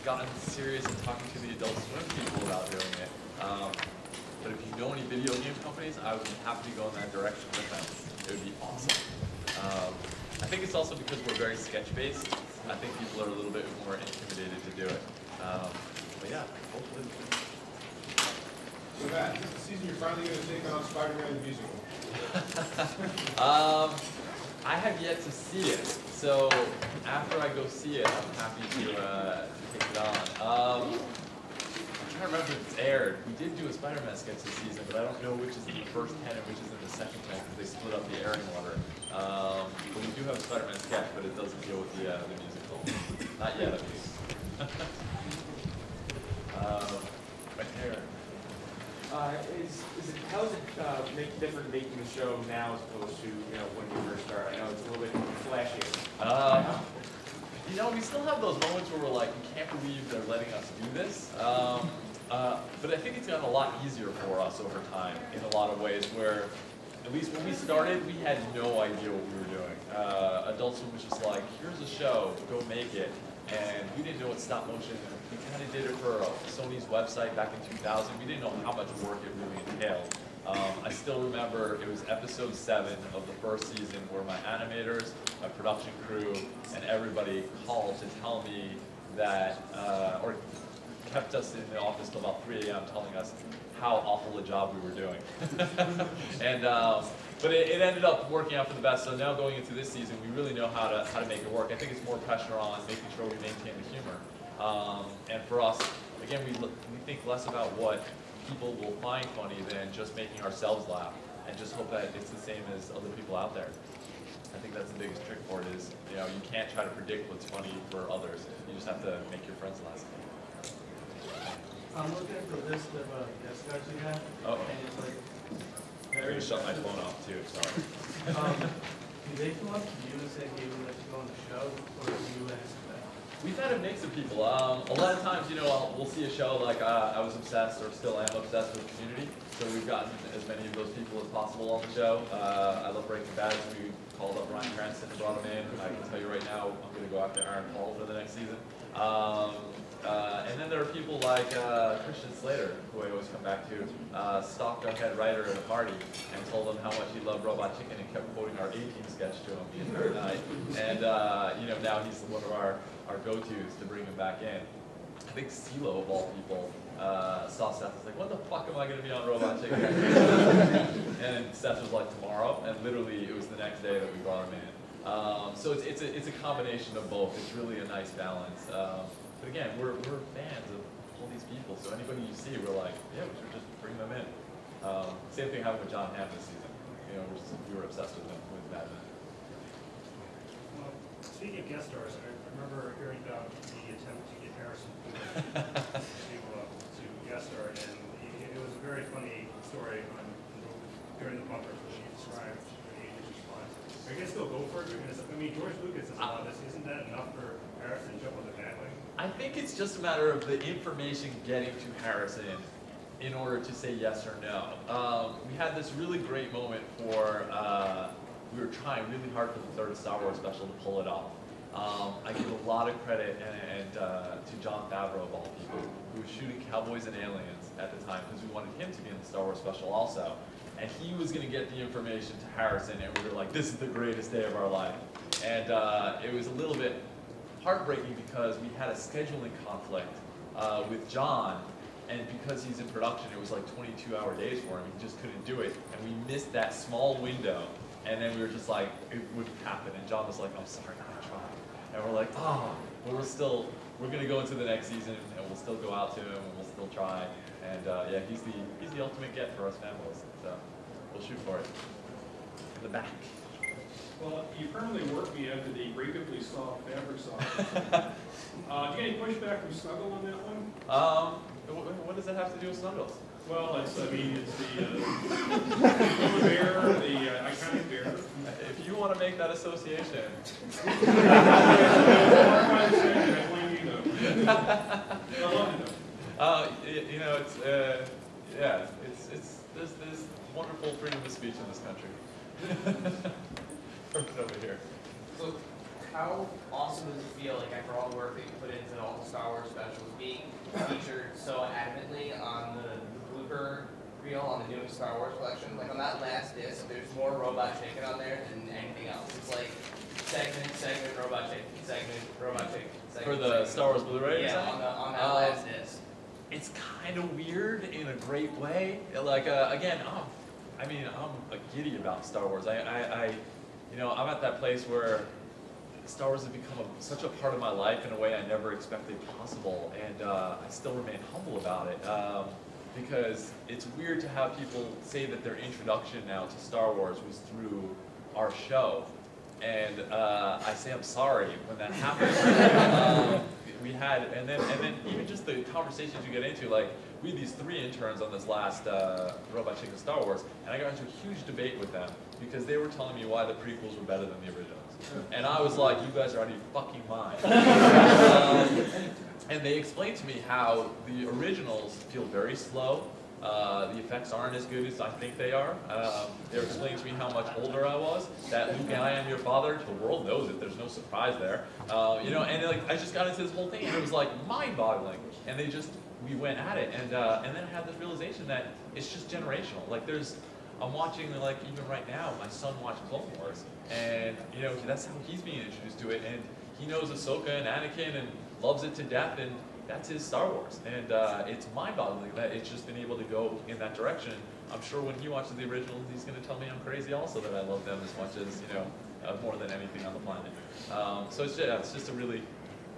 gotten serious and talking to the Adult Swim people about doing it. But if you know any video game companies, I would be happy to go in that direction with them. It would be awesome. I think it's also because we're very sketch-based. I think people are a little bit more intimidated to do it. But yeah, hopefully. So Matt, this is the season you're finally going to take on Spider-Man the musical. I have yet to see it, so after I go see it, I'm happy to take it on. I'm trying to remember if it's aired. We did do a Spider-Man sketch this season, but I don't know which is in the first 10 and which is in the second 10 because they split up the airing order. But we do have a Spider-Man sketch, but it doesn't deal with the musical. Not yet, at least. Right there. How does it make different making the show now as opposed to when you first started? I know it's a little bit flashy. We still have those moments where we're like, we can't believe they're letting us do this. But I think it's gotten a lot easier for us over time in a lot of ways where, at least when we started, we had no idea what we were doing. Adult Swim was just like, here's a show, go make it. And we didn't know what stop motion, we kind of did it for Sony's website back in 2000. We didn't know how much work it really entailed. I still remember it was episode 7 of the first season where my animators, my production crew, and everybody called to tell me that, or kept us in the office till about 3 a.m. telling us how awful a job we were doing. And but it ended up working out for the best. So now going into this season, we really know how to make it work. I think it's more pressure on making sure we maintain the humor. And for us, again, we think less about what people will find funny than just making ourselves laugh, and just hope that it's the same as other people out there. I think that's the biggest trick for it is, you can't try to predict what's funny for others. You just have to make your friends laugh. I'm looking at the list of guest stars you have, and it's like I'm going to shut my phone off too, sorry. Do they come up to you and say, hey, we'd like to go on the show, or do you ask that? We've had a mix of people. A lot of times, we'll see a show like I was obsessed or still am obsessed with Community, so we've gotten as many of those people as possible on the show. I love Breaking Bad, so we called up Ryan Cranston and brought him in. I can tell you right now, I'm going to go after Aaron Paul for the next season. And then there are people like Christian Slater, who I always come back to, stalked our head writer at a party and told him how much he loved Robot Chicken and kept quoting our A-Team sketch to him the entire night. And now he's one of our go-tos to bring him back in. I think CeeLo, of all people, saw Seth and was like, what the fuck am I going to be on Robot Chicken? And Seth was like, tomorrow. And literally, it was the next day that we brought him in. So it's a combination of both. It's really a nice balance. But again, we're fans of all these people, so anybody you see, we're like, yeah, we should just bring them in. Same thing happened with John Hamm this season. We were obsessed with him, with Batman. Well, speaking of guest stars, I remember hearing about the attempt to get Harrison to guest star, and it was a very funny story during the bumpers when he described the agent's response. Are you guys still go for it? Because, George Lucas has a lot of this. Isn't that enough for Harrison to jump on the bandwagon? I think it's just a matter of the information getting to Harrison in order to say yes or no. We had this really great moment for, we were trying really hard for the 3rd Star Wars special to pull it off. I give a lot of credit to Jon Favreau, of all people, who was shooting Cowboys and Aliens at the time because we wanted him to be in the Star Wars special also. And he was going to get the information to Harrison, and we were like, this is the greatest day of our life. And it was a little bit heartbreaking because we had a scheduling conflict with John, and because he's in production, it was like 22-hour days for him. He just couldn't do it, and we missed that small window. And then we were just like, it wouldn't happen. And John was like, I'm sorry, I tried. And we're like, oh, but we're going to go into the next season, and we'll still go out to him, and we'll still try. And yeah, he's the ultimate get for us fanboys. So we'll shoot for it. In the back. Well, you permanently worked me after the breakably soft fabric soft. Do you get any pushback from Snuggle on that one? What does that have to do with Snuggles? Well, it's the polar bear, the iconic bear. If you want to make that association. I blame you, though. I love it, though. There's wonderful freedom of speech in this country. Over here. So, how awesome does it feel, like after all the work that you put into all the Star Wars specials, being featured so adamantly on the blooper reel on the newest Star Wars collection? Like on that last disc, there's more Robot Chicken on there than anything else. It's like segment, Robot Chicken, segment, Robot Chicken, segment. For the Star Wars Blu-ray? Yeah, on that last disc. It's kind of weird in a great way. Like again, I'm giddy about Star Wars. I'm at that place where Star Wars has become such a part of my life in a way I never expected possible, and I still remain humble about it. Because it's weird to have people say that their introduction now to Star Wars was through our show, and I say I'm sorry when that happened. And then even just the conversations you get into, like we had these 3 interns on this last Robot Chicken Star Wars, and I got into a huge debate with them because they were telling me why the prequels were better than the originals, and I was like, you guys are out of your fucking mind. And they explained to me how the originals feel very slow. The effects aren't as good as I think they are. They were explaining to me how much older I was, that Luke and I am your father, the world knows it, there's no surprise there. And like, I just got into this whole thing, and it was like mind-boggling. And we went at it, and then I had this realization that it's just generational. Like I'm watching, like even right now, my son watched Clone Wars, and that's how he's being introduced to it, and he knows Ahsoka and Anakin and loves it to death, and that's his Star Wars. And it's mind-boggling that it's just been able to go in that direction. I'm sure when he watches the originals, he's going to tell me I'm crazy also, that I love them as much as, more than anything on the planet. So it's just a really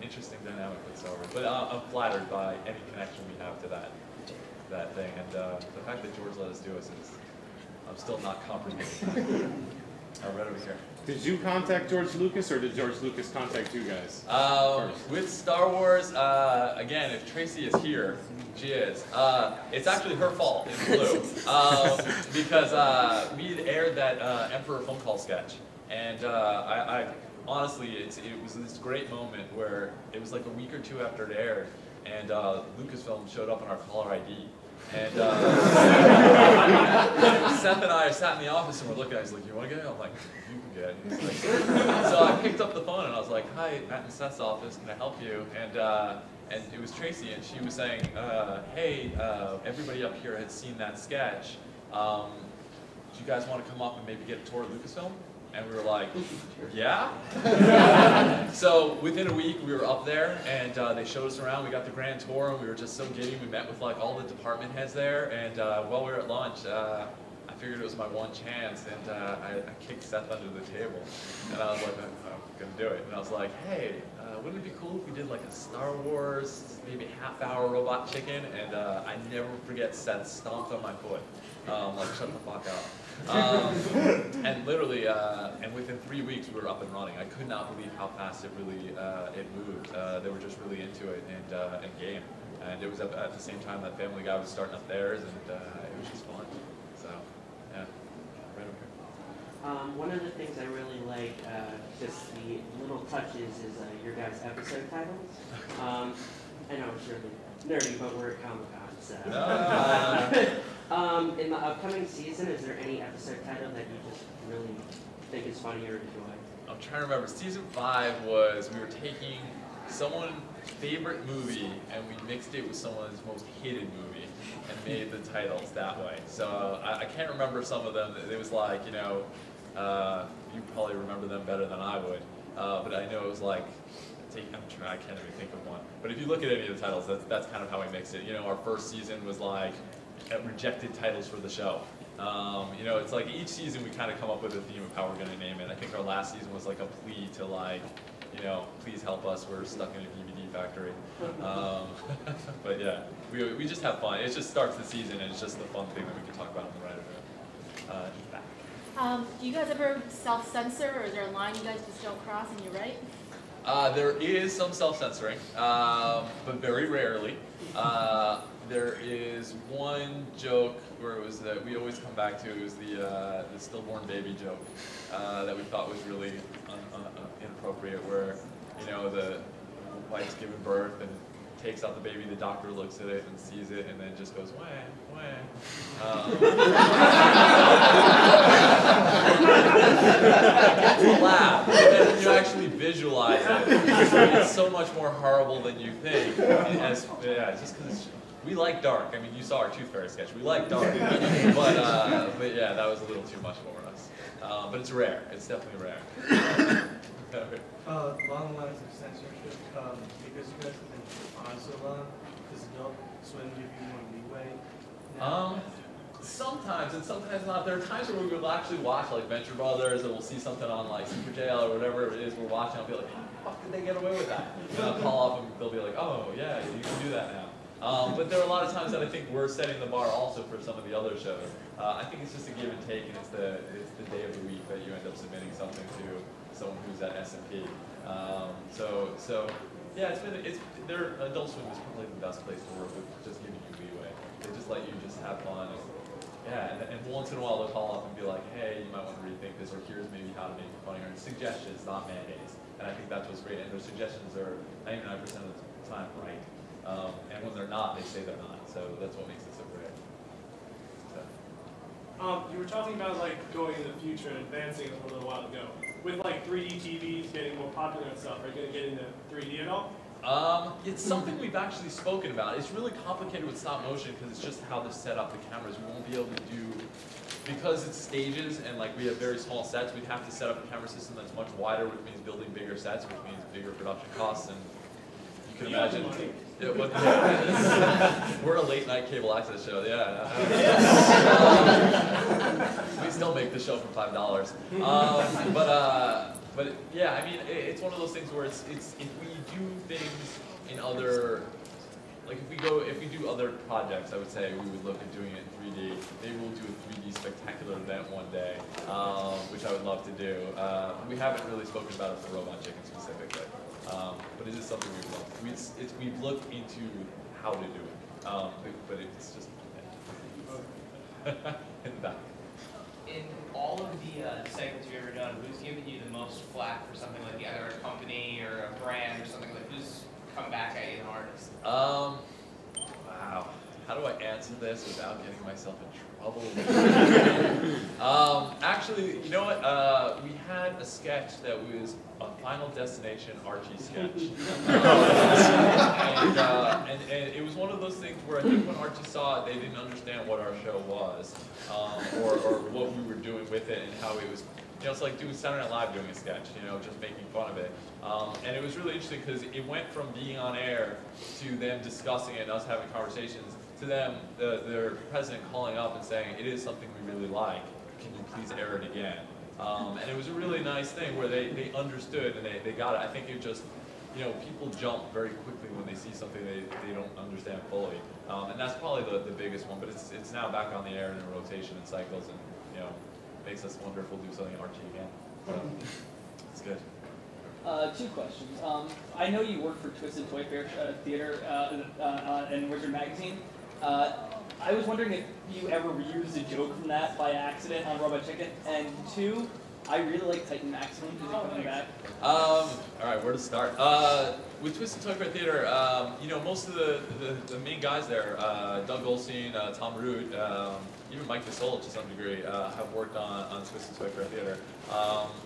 interesting dynamic with Star Wars. But I'm flattered by any connection we have to that thing. And the fact that George let us do it I'm still not comprehending. Right over here. Did you contact George Lucas, or did George Lucas contact you guys? With Star Wars, again, if Tracy is here, she is. It's actually her fault in blue, because we had aired that Emperor phone call sketch, and I honestly, it was this great moment where it was like a week or 2 after it aired, and Lucasfilm showed up on our caller ID. And Seth and I sat in the office and we're looking at it. He's like, you want to get it? I'm like, you can get it. And he's like, so I picked up the phone and I was like, hi, Matt in Seth's office, can I help you? And it was Tracy, and she was saying, hey, everybody up here had seen that sketch. Do you guys want to come up and maybe get a tour of Lucasfilm? And we were like, yeah? So within a week, we were up there, and they showed us around. We got the grand tour, and we were just so giddy. We met with like all the department heads there, and while we were at lunch, I figured it was my one chance, and I kicked Seth under the table. And I was like, I'm gonna do it. And I was like, hey, wouldn't it be cool if we did like a Star Wars, maybe half-hour Robot Chicken? And I never forget Seth stomped on my foot, like shut the fuck up. And literally, and within 3 weeks we were up and running. I could not believe how fast it really it moved. They were just really into it and game. And it was at the same time that Family Guy was starting up theirs, and it was just fun. So, yeah, right over here. One of the things I really like, just the little touches, is your guys' episode titles. I know it's really nerdy, but we're at Comic-Con, so. In the upcoming season, is there any episode title that you just really think is funny or enjoy? I'm trying to remember. Season 5 was, we were taking someone's favorite movie and we mixed it with someone's most hated movie and made the titles that way. So I can't remember some of them. It was like, you probably remember them better than I would. But I know it was like, I can't even think of one. But if you look at any of the titles, that's kind of how we mixed it. Our first season was like rejected titles for the show. It's like each season we kind of come up with a theme of how we're going to name it. I think our last season was like a plea to like, please help us, we're stuck in a DVD factory. But yeah, we just have fun. It just starts the season, and it's just the fun thing that we can talk about on the right of it. Back. Do you guys ever self-censor, or is there a line you guys just don't cross and you write? There is some self-censoring, but very rarely. There is one joke where it was that we always come back to. It was the stillborn baby joke that we thought was really inappropriate, where the wife's giving birth and takes out the baby, the doctor looks at it and sees it, and then just goes wah wah. It's a laugh. And then when you actually visualize it, it's so much more horrible than you think. Just because we like dark. I mean, you saw our Tooth Fairy sketch. We like dark, but yeah, that was a little too much for us. But it's rare. It's definitely rare. Along the lines of censorship, because you guys have been on so long, does Adult Swim give you more leeway? Sometimes, and sometimes not. There are times where we will actually watch like Venture Brothers, and we'll see something on like Super Jail or whatever it is we're watching. I'll be like, how the fuck did they get away with that? And I'll call up and they'll be like, oh yeah, you can do that now. But there are a lot of times that I think we're setting the bar also for some of the other shows. I think it's just a give and take, and it's the day of the week that you end up submitting something to someone who's at S&P. So yeah, Adult Swim is probably the best place to work with, just giving you leeway. They just let you just have fun. And once in a while they'll call up and be like, hey, you might want to rethink this, or here's maybe how to make it funnier. And suggestions, not mandates. And I think that's what's great. And their suggestions are 99% of the time right. And when they're not, they say they're not. So that's what makes it so great. So. You were talking about like going in the future and advancing a little while ago. With like 3D TVs getting more popular and stuff, are you going to get into 3D at all? It's something we've actually spoken about. It's really complicated with stop motion because it's just how they're set up, the cameras. We won't be able to do, because it's stages and like we have very small sets, we'd have to set up a camera system that's much wider, which means building bigger sets, which means bigger production costs. And you can imagine. We're a late night cable access show, yeah. We still make the show for $5. But yeah, I mean, it's one of those things where it's if we do things in other, like if we do other projects, I would say we would look at doing it in 3D. Maybe we'll do a 3D spectacular event one day, which I would love to do. We haven't really spoken about it for Robot Chicken specifically, but it is something we've looked. We've looked into how to do it, but it's just in the back. In all of the segments you've ever done, who's given you the most flack for something like either a company or a brand or something like who's come back at you, an artist? Wow. How do I answer this without getting myself in trouble? Actually, you know what? We had a sketch that was a Final Destination Archie sketch. And it was one of those things where I think when Archie saw it, they didn't understand what our show was, or what we were doing with it and how it was. You know, it's like doing Saturday Night Live doing a sketch, you know, just making fun of it. And it was really interesting because it went from being on air to them discussing it and us having conversations to them, their president calling up and saying, it is something we really like, can you please air it again? And it was a really nice thing where they understood and they got it. I think it just, you know, people jump very quickly when they see something they don't understand fully. And that's probably the biggest one, but it's now back on the air in a rotation and cycles, and, you know, makes us wonder if we'll do something Archie again. So, it's good. 2 questions. I know you work for Twisted Toy Fair Theater and Wizard Magazine. I was wondering if you ever reused a joke from that by accident on Robot Chicken. And 2, I really like Titan Maximum. Is it coming back? All right, where to start? With Twisted Toy Fair Theater, you know, most of the main guys there, Doug Goldstein, Tom Root, even Mike Casola to some degree, have worked on Twisted Toy Fair Theater.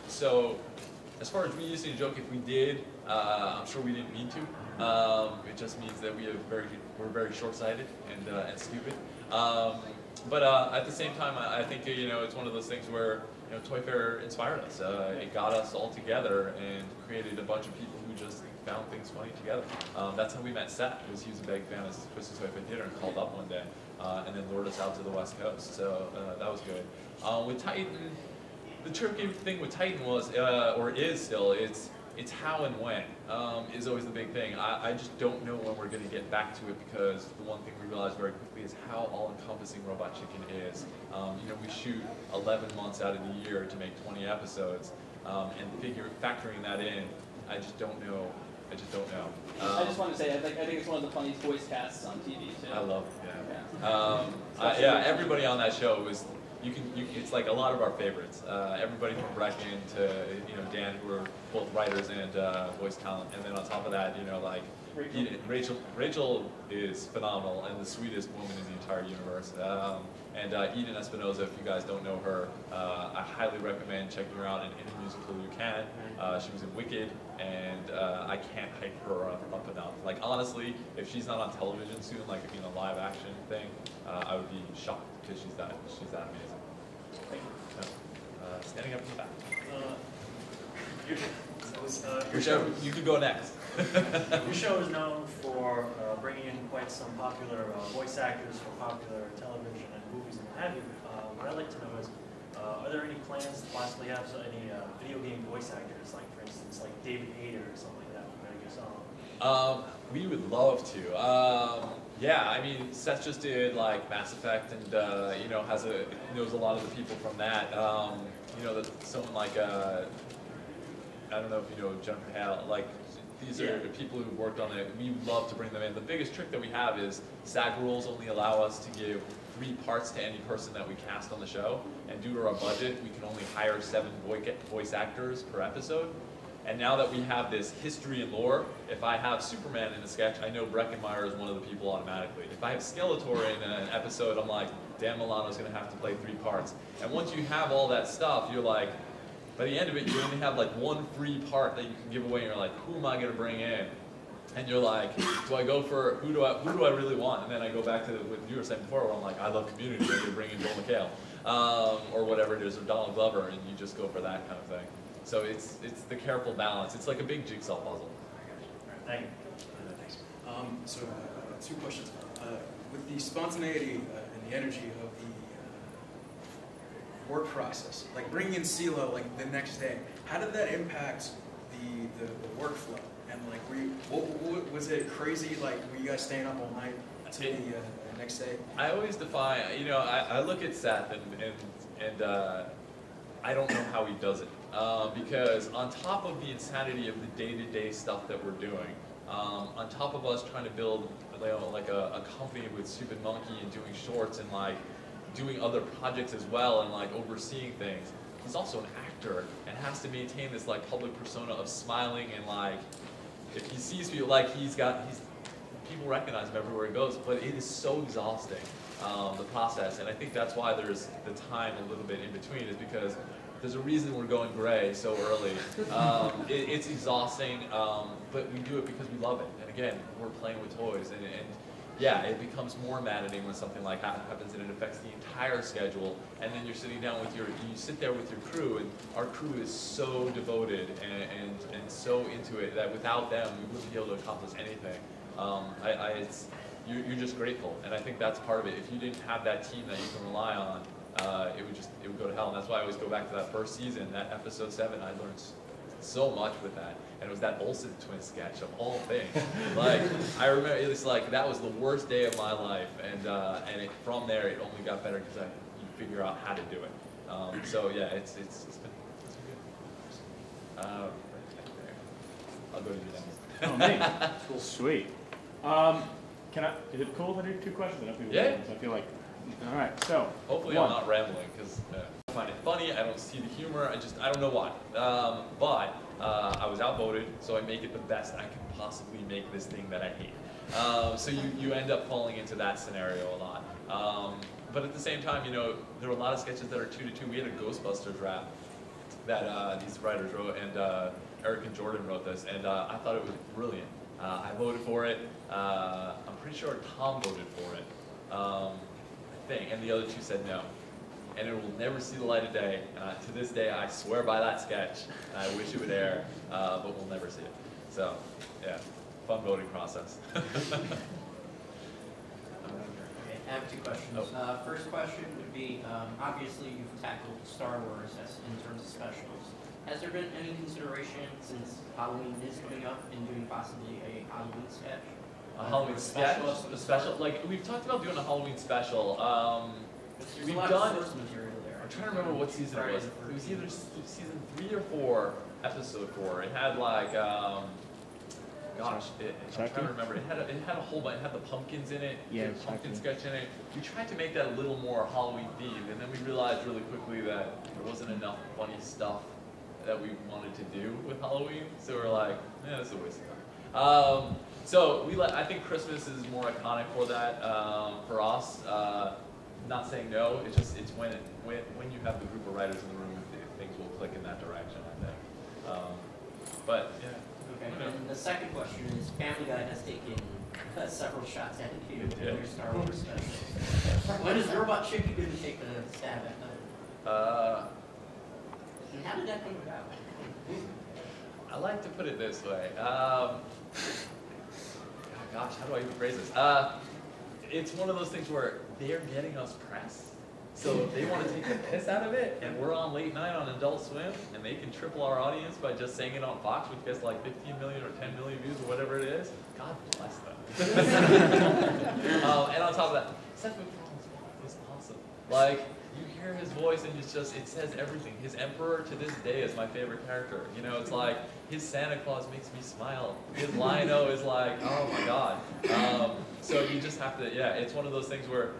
So, as far as reusing a joke, if we did, I'm sure we didn't mean to. It just means that we're very short-sighted and stupid. But at the same time, I think, you know, it's one of those things where, you know, Toy Fair inspired us. It got us all together and created a bunch of people who just found things funny together. That's how we met Seth. He was a big fan of Twisted Toy Fair Theater and called up one day and then lured us out to the West Coast. So that was good. With Titan, the tricky thing with Titan was, or is still, it's how and when is always the big thing. I just don't know when we're going to get back to it, because the one thing we realized very quickly is how all-encompassing Robot Chicken is. You know, we shoot 11 months out of the year to make 20 episodes, and factoring that in, I just don't know. I I just want to say, I think it's one of the funniest voice casts on TV too. I love it. Yeah, everybody on that show was. It's like a lot of our favorites. Everybody from Brecken to, you know, Dan, who are both writers and voice talent, and then on top of that, you know, like Rachel is phenomenal and the sweetest woman in the entire universe. And Eden Espinosa, if you guys don't know her, I highly recommend checking her out in any musical you can. She was in Wicked, and I can't hype her up enough. Like honestly, if she's not on television soon, like in a live action thing, I would be shocked because she's that amazing. Thank you. Standing up in the back. Your show, you could go next. your show is known for bringing in quite some popular voice actors for popular television and movies and what have you. What I'd like to know is, are there any plans to possibly have any video game voice actors, like for instance, like David Hayter or something like that? We would love to. Yeah, I mean, Seth just did like Mass Effect, and you know, knows a lot of the people from that. You know, someone like I don't know if you know Jennifer Hale. Like these are people who worked on it. We love to bring them in. The biggest trick that we have is SAG rules only allow us to give 3 parts to any person that we cast on the show, and due to our budget, we can only hire 7 voice actors per episode. And now that we have this history and lore, if I have Superman in a sketch, I know Breckenmeyer is one of the people automatically. If I have Skeletor in an episode, I'm like, Dan Milano's going to have to play 3 parts. And once you have all that stuff, you're like, by the end of it, you only have like 1 free part that you can give away, and you're like, who am I going to bring in? And you're like, do I go for, who do I really want? And then I go back to what you were saying before, where I'm like, I love Community, I'm going to bring in Joel McHale, or whatever it is, or Donald Glover, and you just go for that kind of thing. So it's the careful balance. It's like a big jigsaw puzzle. Thank you. Thanks. So 2 questions. With the spontaneity and the energy of the work process, like bringing in CeeLo like the next day, how did that impact the workflow? And like, was it crazy? Like, were you guys staying up all night until the next day? I always define, you know, I look at Seth and I don't know how he does it. Because on top of the insanity of the day-to-day stuff that we're doing, on top of us trying to build, you know, like a company with Stupid Monkey and doing shorts and like doing other projects as well and like overseeing things, he's also an actor and has to maintain this like public persona of smiling and like, if he sees people, like people recognize him everywhere he goes, but it is so exhausting, the process, and I think that's why there's the time a little bit in between, is because there's a reason we're going gray so early. It's exhausting, but we do it because we love it. And again, we're playing with toys, and yeah, it becomes more maddening when something like that happens and it affects the entire schedule. And then you're sitting down with you sit there with your crew, and our crew is so devoted and so into it that without them, we wouldn't be able to accomplish anything. You're just grateful, and I think that's part of it. If you didn't have that team that you can rely on, it would go to hell. And that's why I always go back to that first season, that episode 7. I learned so much with that, and it was that Olsen twin sketch of all things. Like, I remember it was like that was the worst day of my life, and from there it only got better because you figure out how to do it. So yeah, it's been good. I'll go to you next. Oh, me? Cool. Sweet. Is it cool if I do 2 questions? I don't feel yeah. I feel like, all right, so. Hopefully I'm not rambling, because I find it funny, I don't see the humor, I don't know why. But I was outvoted, so I make it the best I can possibly make this thing that I hate. So you end up falling into that scenario a lot. But at the same time, you know, there were a lot of sketches that are 2 to 2. We had a Ghostbusters rap that these writers wrote, and Eric and Jordan wrote this, and I thought it was brilliant. I voted for it. I'm pretty sure Tom voted for it, I think, and the other 2 said no. And it will never see the light of day. To this day, I swear by that sketch. I wish it would air, but we'll never see it. So, yeah, fun voting process. Okay, I have 2 questions. Oh. First question would be, obviously you've tackled Star Wars in terms of specials. Has there been any consideration, since Halloween is coming up, in doing possibly a Halloween sketch? A Halloween special? Like, we've talked about doing a Halloween special. We've done source material there. I'm trying to remember what season it was. It was either season 3 or 4, episode 4. It had like, gosh, I'm trying to remember. It had a whole bunch. It had the pumpkins in it. Yeah, it had a pumpkin sketch in it. We tried to make that a little more Halloween themed, and then we realized really quickly that there wasn't enough funny stuff that we wanted to do with Halloween. So we're like, yeah, that's a waste of time. So I think Christmas is more iconic for that. For us, not saying no. It's when you have the group of writers in the room, things will click in that direction. I think. But yeah. Okay. And the second question is, Family Guy has taken several shots at you in your Star Wars special. When is Robot Chicken going to take a stab at that? And how did that come about? I like to put it this way. Gosh, how do I even phrase this? It's one of those things where they're getting us press. So they want to take the piss out of it, and we're on late night on Adult Swim, and they can triple our audience by just saying it on Fox, which gets like 15 million or 10 million views or whatever it is. God bless them. And on top of that, Seth MacFarlane's is awesome. Like, you hear his voice, and it says everything. His Emperor to this day is my favorite character. You know, it's like, his Santa Claus makes me smile. His Lion-O is like, oh my God. So you just have to, yeah, it's one of those things where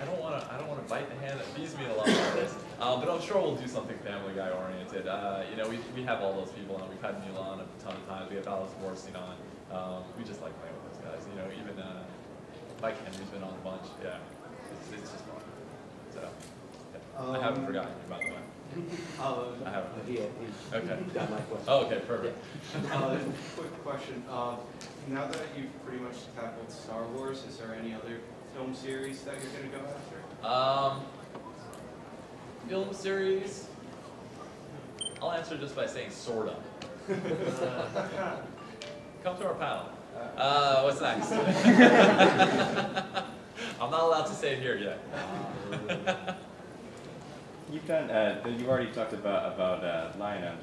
I don't want to bite the hand that feeds me a lot of this, but I'm sure we'll do something Family Guy oriented. You know, we have all those people on. We've had Neil on a ton of times. We have Alice Morrison on. We just like playing with those guys. You know, even Mike Henry's been on a bunch. Yeah, it's just fun. So yeah. I haven't forgotten you, by the way. I haven't. Okay. Got my question. Oh, okay, perfect. Quick question. Now that you've pretty much tackled Star Wars, is there any other film series that you're going to go after? Film series? I'll answer just by saying sorta. Come to our panel. What's next? I'm not allowed to say it here yet. You've already talked about Lion-O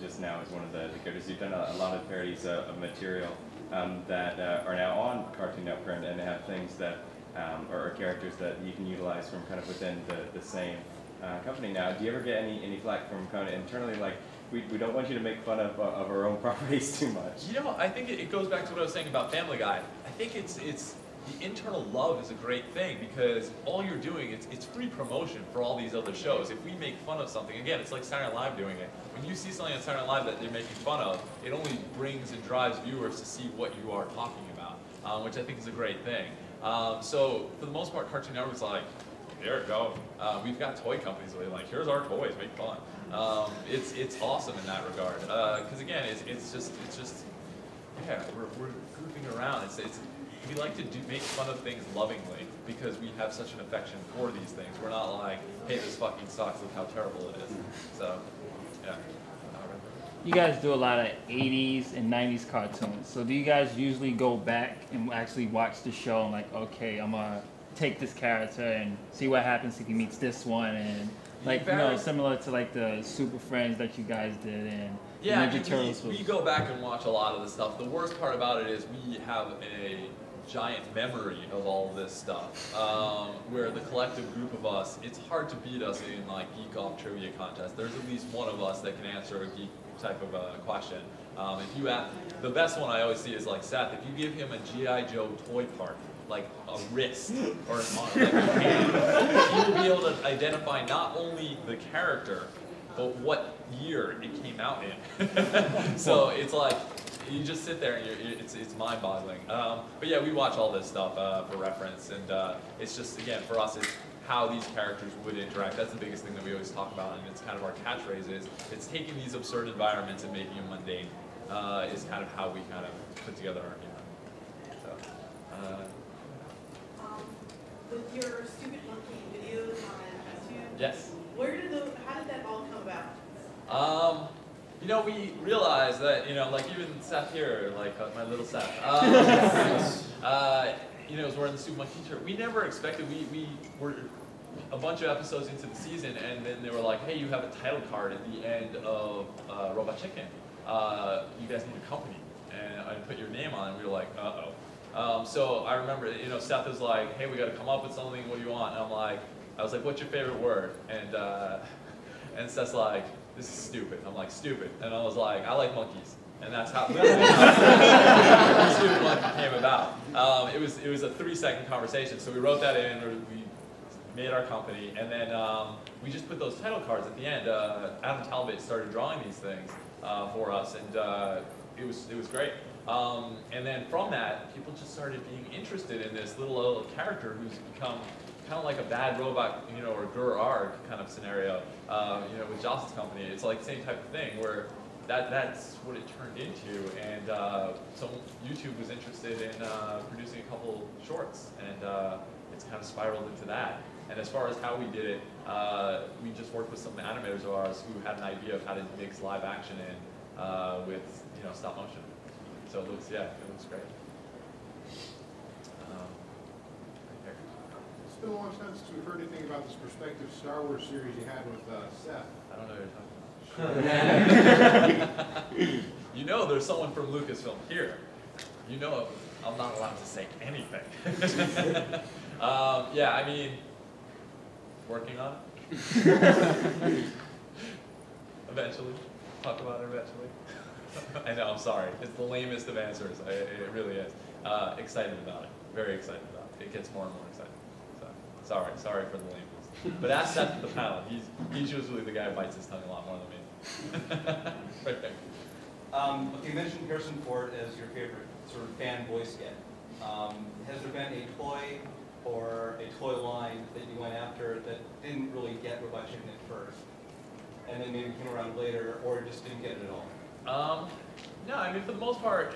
just now as one of the characters. You've done a lot of parodies of material that are now on Cartoon Network and have things that or characters that you can utilize from kind of within the same company now. Do you ever get any flack from kind of internally, like, we don't want you to make fun of our own properties too much? You know, I think it goes back to what I was saying about Family Guy. I think it's the internal love is a great thing, because all you're doing, it's free promotion for all these other shows. If we make fun of something, again, it's like Saturday Night Live doing it. When you see something on Saturday Night Live that they're making fun of, it only brings and drives viewers to see what you are talking about, which I think is a great thing. So for the most part, Cartoon Network's like, there you go. We've got toy companies where they're like, here's our toys, make fun. It's awesome in that regard. Because again, it's just yeah, we're goofing around. We like to make fun of things lovingly because we have such an affection for these things. We're not like, hey, this fucking sucks, look how terrible it is. So, yeah. You guys do a lot of 80s and 90s cartoons. So do you guys usually go back and actually watch the show and like, okay, I'm gonna take this character and see what happens if he meets this one, and like, you know, similar to like the Super Friends that you guys did and yeah, Ninja Turtles? we go back and watch a lot of the stuff. The worst part about it is we have a giant memory of all of this stuff, where the collective group of us, it's hard to beat us in like geek off trivia contest. There's at least one of us that can answer a geek type of question. If you ask, the best one I always see is like Seth, if you give him a G.I. Joe toy part, like a wrist or an arm, like a hand, he will be able to identify not only the character, but what year it came out in. So it's like, you just sit there and it's mind-boggling. But yeah, we watch all this stuff for reference, and it's just, again, for us, it's how these characters would interact. That's the biggest thing that we always talk about, and it's kind of our catchphrase is, it's taking these absurd environments and making them mundane, is kind of how we kind of put together our humor. So, with your Stupid Monkey videos on YouTube, yes. How did that all come about? You know, we realized that, you know, like even Seth here, like my little Seth, you know, was wearing the Super Monkey t-shirt. We never expected, we were a bunch of episodes into the season, and then they were like, hey, you have a title card at the end of Robot Chicken. You guys need a company. And I put your name on it, and we were like, uh-oh. So I remember, you know, Seth was like, hey, we got to come up with something, what do you want? And I was like, what's your favorite word? And Seth's like, this is stupid. I'm like, stupid. And I was like, I like monkeys. And that's how Stupid Monkey came about. It was a 3-second conversation. So we wrote that in, we made our company, and then we just put those title cards at the end. Adam Talbot started drawing these things for us, and it was great. And then from that, people just started being interested in this little character who's become kind of like a bad robot, you know, or Gur-Arg kind of scenario, you know, with Joss's company. It's like the same type of thing where that's what it turned into. And so YouTube was interested in producing a couple shorts, and it's kind of spiraled into that. And as far as how we did it, we just worked with some animators of ours who had an idea of how to mix live action in with, you know, stop motion. So it looks, yeah, it looks great. Right there. It's been a long time since we've heard anything about this prospective Star Wars series you had with Seth. I don't know what you're talking about. You know there's someone from Lucasfilm here. You know I'm not allowed to say anything. Yeah, I mean, working on it. Eventually. Talk about it eventually. I know, I'm sorry. It's the lamest of answers. It really is. Excited about it. Very excited about it. It gets more and more exciting. So, sorry for the lameness. But ask Seth at the panel. He's usually the guy who bites his tongue a lot more than me. Right there. Okay, you mentioned Harrison Ford as your favorite sort of fan voice get. Has there been a toy or a toy line that you went after that didn't really get Robot Chicken at first, and then maybe came around later, or just didn't get it at all? No, I mean, for the most part,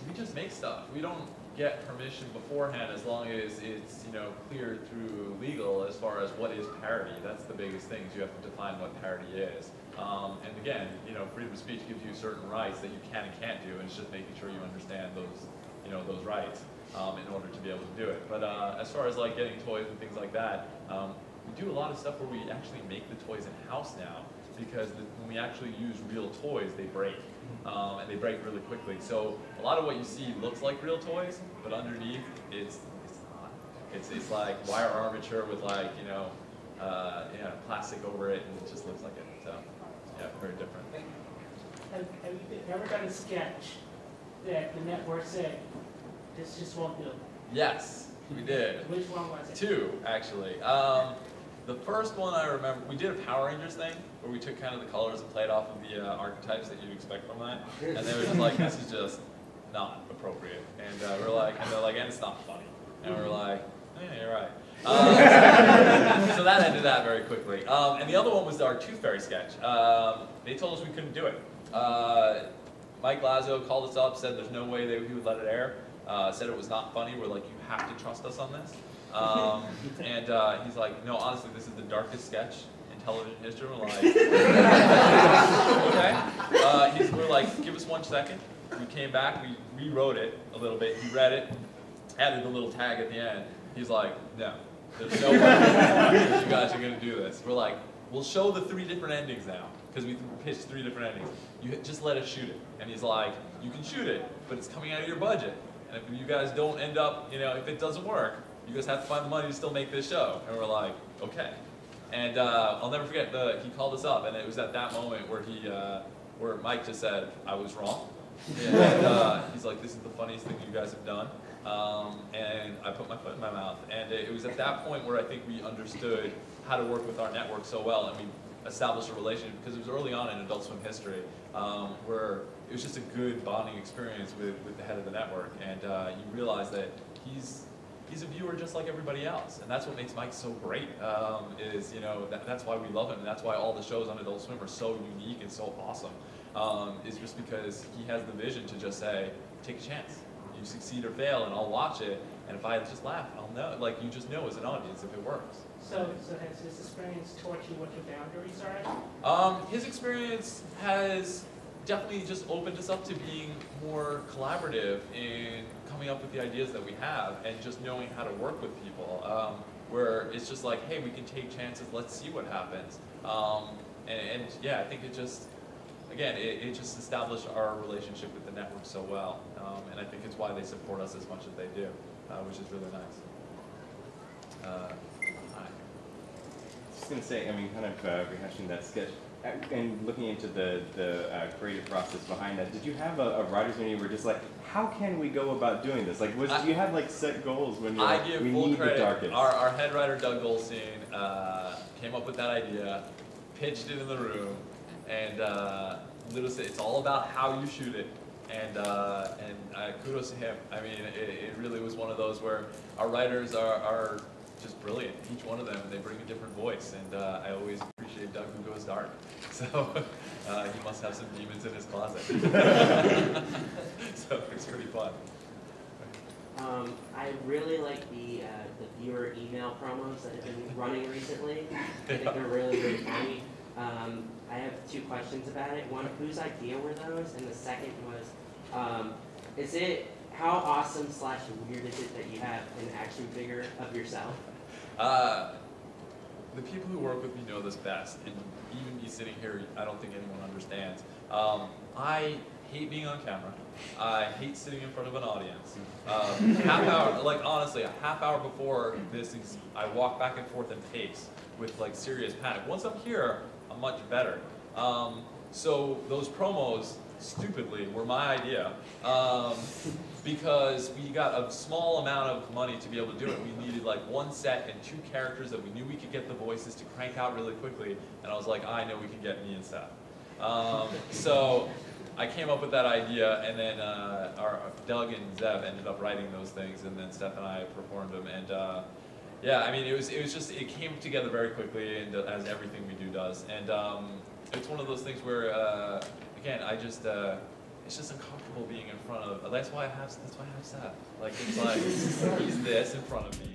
we just make stuff. We don't get permission beforehand as long as it's, you know, cleared through legal as far as what is parody. That's the biggest thing, is you have to define what parody is. And again, you know, freedom of speech gives you certain rights that you can and can't do, and it's just making sure you understand those, you know, those rights in order to be able to do it. But as far as like getting toys and things like that, we do a lot of stuff where we actually make the toys in-house now, because when we actually use real toys, they break. And they break really quickly. So a lot of what you see looks like real toys, but underneath, it's not. It's like wire armature with, like, you know, plastic over it, and it just looks like it. So yeah, very different. Have you ever done a sketch that the network said, this just won't do? Yes, we did. Which one was it? Two, actually. The first one I remember, we did a Power Rangers thing, where we took kind of the colors and played off of the archetypes that you'd expect from that. And they were just like, this is just not appropriate. And we're like, and they're like, and it's not funny. And we're like, yeah, you're right. So that ended that very quickly. And the other one was our Tooth Fairy sketch. They told us we couldn't do it. Mike Lazo called us up, said there's no way he would let it air. Said it was not funny. We're like, you have to trust us on this. And he's like, no, honestly, this is the darkest sketch in television history. We're like, okay. We're like, give us 1 second. We came back, we rewrote it a little bit. He read it, added the little tag at the end. He's like, no, there's no way you guys are going to do this. We're like, we'll show the 3 different endings now, because we pitched 3 different endings. You just let us shoot it. And he's like, you can shoot it, but it's coming out of your budget. And if you guys don't end up, you know, if it doesn't work, you guys have to find the money to still make this show. And we're like, okay. And I'll never forget, he called us up, and it was at that moment where where Mike just said, I was wrong. And he's like, this is the funniest thing you guys have done. And I put my foot in my mouth. And it was at that point where I think we understood how to work with our network so well, and we established a relationship, because it was early on in Adult Swim history, where it was just a good bonding experience with the head of the network. And you realize that he's a viewer just like everybody else, and that's what makes Mike so great. Is, you know, that's why we love him, and that's why all the shows on Adult Swim are so unique and so awesome. Is just because he has the vision to just say, take a chance. You succeed or fail, and I'll watch it. And if I just laugh, I'll know. Like, you just know as an audience if it works. So has his experience taught you what your boundaries are? His experience has definitely just opened us up to being more collaborative in coming up with the ideas that we have, and just knowing how to work with people, where it's just like, hey, we can take chances, let's see what happens. And yeah, I think it just, again, it just established our relationship with the network so well, and I think it's why they support us as much as they do, which is really nice. Just going to say, I mean, kind of rehashing that sketch, and looking into the creative process behind that, did you have a writer's meeting where just like, how can we go about doing this? Like, do you have like set goals when you're like, we need the darkest? Our head writer, Doug Goldstein, came up with that idea, pitched it in the room, and literally said, it's all about how you shoot it and kudos to him. I mean, it really was one of those where our writers are just brilliant, each one of them. They bring a different voice, and I always appreciate Doug Who Goes Dark. So he must have some demons in his closet. So it's pretty fun. I really like the viewer email promos that have been running recently. I think they're really, really funny. I have two questions about it. One, whose idea were those? And the second was, how awesome / weird is it that you have an action figure of yourself? The people who work with me know this best, and even me sitting here, I don't think anyone understands. I hate being on camera. I hate sitting in front of an audience. Half hour, like honestly, a half hour before this, I walk back and forth in pace with like serious panic. Once I'm here, I'm much better. So those promos, stupidly, were my idea. Because we got a small amount of money to be able to do it. We needed like one set and 2 characters that we knew we could get the voices to crank out really quickly. And I was like, I know we can get me and Steph. So I came up with that idea, and then our Doug and Zev ended up writing those things, and then Steph and I performed them. And yeah, I mean, it came together very quickly, and as everything we do does. And it's one of those things where, again, it's just uncomfortable being in front of. That's why I have Steph. Like it's like he's this in front of me.